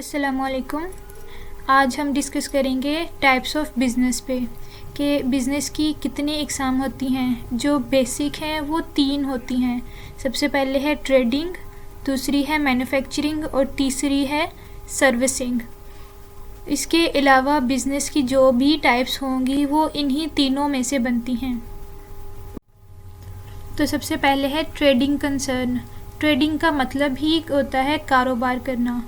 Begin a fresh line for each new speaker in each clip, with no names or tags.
अस्सलामुअलैकुम। आज हम डिस्कस करेंगे टाइप्स ऑफ बिज़नेस पे कि बिज़नेस की कितनी इकसाम होती हैं। जो बेसिक हैं वो 3 होती हैं। सबसे पहले है ट्रेडिंग, दूसरी है मैन्युफैक्चरिंग और तीसरी है सर्विसिंग। इसके अलावा बिज़नेस की जो भी टाइप्स होंगी वो इन्हीं तीनों में से बनती हैं। तो सबसे पहले है ट्रेडिंग कंसर्न। ट्रेडिंग का मतलब ही होता है कारोबार करना।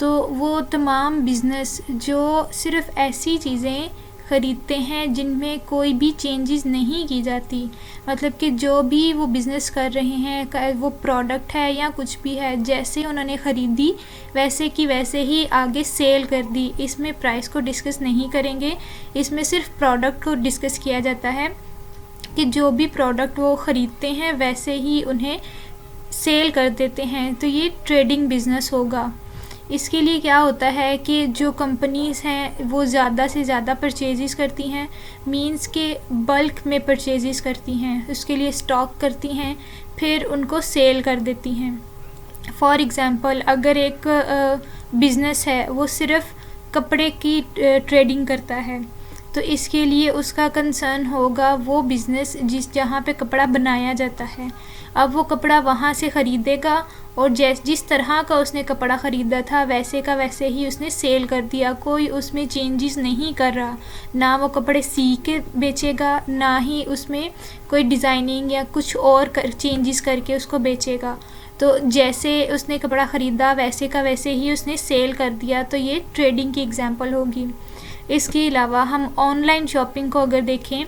तो वो तमाम बिज़नेस जो सिर्फ़ ऐसी चीज़ें ख़रीदते हैं जिनमें कोई भी चेंजेस नहीं की जाती, मतलब कि जो भी वो बिज़नेस कर रहे हैं वो प्रोडक्ट है या कुछ भी है, जैसे उन्होंने ख़रीदी वैसे की वैसे ही आगे सेल कर दी। इसमें प्राइस को डिस्कस नहीं करेंगे, इसमें सिर्फ प्रोडक्ट को डिस्कस किया जाता है कि जो भी प्रोडक्ट वो ख़रीदते हैं वैसे ही उन्हें सेल कर देते हैं। तो ये ट्रेडिंग बिज़नेस होगा। इसके लिए क्या होता है कि जो कंपनीज़ हैं वो ज़्यादा से ज़्यादा परचेज़ करती हैं, मींस के बल्क में परचेज़ करती हैं, उसके लिए स्टॉक करती हैं, फिर उनको सेल कर देती हैं। फॉर एग्ज़ाम्पल, अगर एक बिज़नेस है वो सिर्फ़ कपड़े की ट्रेडिंग करता है, तो इसके लिए उसका कंसर्न होगा वो बिज़नेस जहाँ पे कपड़ा बनाया जाता है। अब वो कपड़ा वहाँ से ख़रीदेगा और जिस तरह का उसने कपड़ा ख़रीदा था वैसे का वैसे ही उसने सेल कर दिया। कोई उसमें चेंजेस नहीं कर रहा, ना वो कपड़े सी के बेचेगा, ना ही उसमें कोई डिज़ाइनिंग या कुछ और चेंजेस करके उसको बेचेगा। तो जैसे उसने कपड़ा ख़रीदा वैसे का वैसे ही उसने सेल कर दिया। तो ये ट्रेडिंग की एग्ज़ाम्पल होगी। इसके अलावा हम ऑनलाइन शॉपिंग को अगर देखें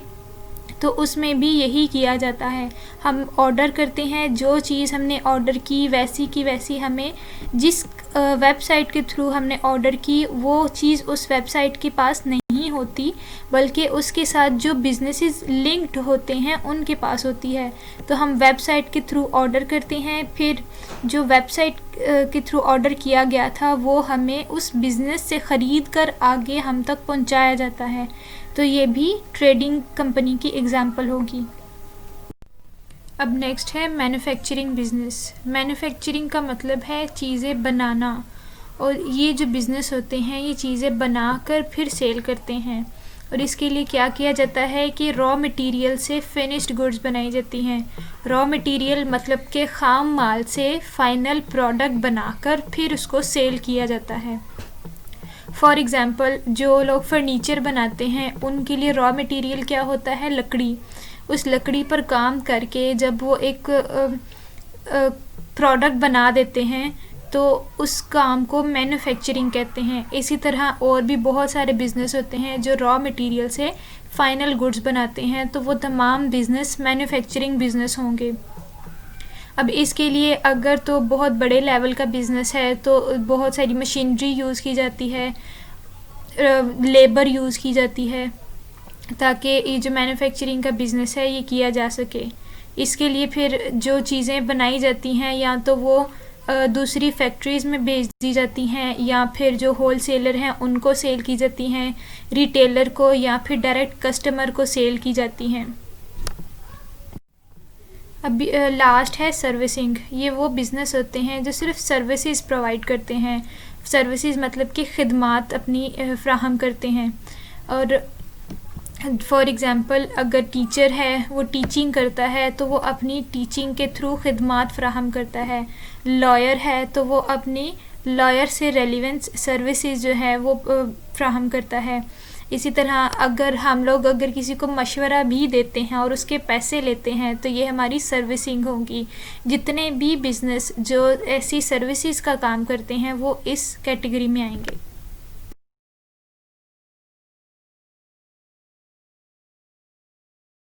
तो उसमें भी यही किया जाता है। हम ऑर्डर करते हैं, जो चीज़ हमने ऑर्डर की वैसी हमें जिस वेबसाइट के थ्रू हमने ऑर्डर की वो चीज़ उस वेबसाइट के पास नहीं होती, बल्कि उसके साथ जो बिज़नेसेस लिंक्ड होते हैं उनके पास होती है। तो हम वेबसाइट के थ्रू ऑर्डर करते हैं, फिर जो वेबसाइट के थ्रू ऑर्डर किया गया था वो हमें उस बिज़नेस से ख़रीद कर आगे हम तक पहुंचाया जाता है। तो ये भी ट्रेडिंग कंपनी की एग्ज़ाम्पल होगी। अब नेक्स्ट है मैन्युफैक्चरिंग बिज़नेस। मैन्युफैक्चरिंग का मतलब है चीज़ें बनाना, और ये जो बिज़नेस होते हैं ये चीज़ें बनाकर फिर सेल करते हैं। और इसके लिए क्या किया जाता है कि रॉ मटेरियल से फिनिश्ड गुड्स बनाई जाती हैं। रॉ मटेरियल मतलब के ख़ाम माल से फ़ाइनल प्रोडक्ट बनाकर फिर उसको सेल किया जाता है। फॉर एग्ज़ाम्पल, जो लोग फर्नीचर बनाते हैं उनके लिए रॉ मटेरियल क्या होता है? लकड़ी। उस लकड़ी पर काम करके जब वो एक प्रोडक्ट बना देते हैं तो उस काम को मैन्युफैक्चरिंग कहते हैं। इसी तरह और भी बहुत सारे बिज़नेस होते हैं जो रॉ मटेरियल से फ़ाइनल गुड्स बनाते हैं, तो वो तमाम बिज़नेस मैन्युफैक्चरिंग बिज़नेस होंगे। अब इसके लिए अगर तो बहुत बड़े लेवल का बिज़नेस है तो बहुत सारी मशीनरी यूज़ की जाती है, लेबर यूज़ की जाती है, ताकि ये जो मैन्युफैक्चरिंग का बिज़नेस है ये किया जा सके। इसके लिए फिर जो चीज़ें बनाई जाती हैं या तो वो दूसरी फैक्ट्रीज़ में भेज दी जाती हैं, या फिर जो होल सेलर हैं उनको सेल की जाती हैं, रिटेलर को, या फिर डायरेक्ट कस्टमर को सेल की जाती हैं। अब लास्ट है सर्विसिंग। ये वो बिज़नेस होते हैं जो सिर्फ सर्विसेज प्रोवाइड करते हैं। सर्विसेज मतलब कि खिदमात अपनी फ्राहम करते हैं। और फॉर एग्ज़ाम्पल, अगर टीचर है वो टीचिंग करता है तो वो अपनी टीचिंग के थ्रू खिदमात फ्राहम करता है। लॉयर है तो वो अपनी लॉयर से रेलिवेंस सर्विसेज जो है वो फ्राहम करता है। इसी तरह अगर हम लोग किसी को मशवरा भी देते हैं और उसके पैसे लेते हैं तो ये हमारी सर्विसिंग होगी। जितने भी बिज़नेस जो ऐसी सर्विसेज का काम करते हैं वो इस कैटेगरी में आएंगे।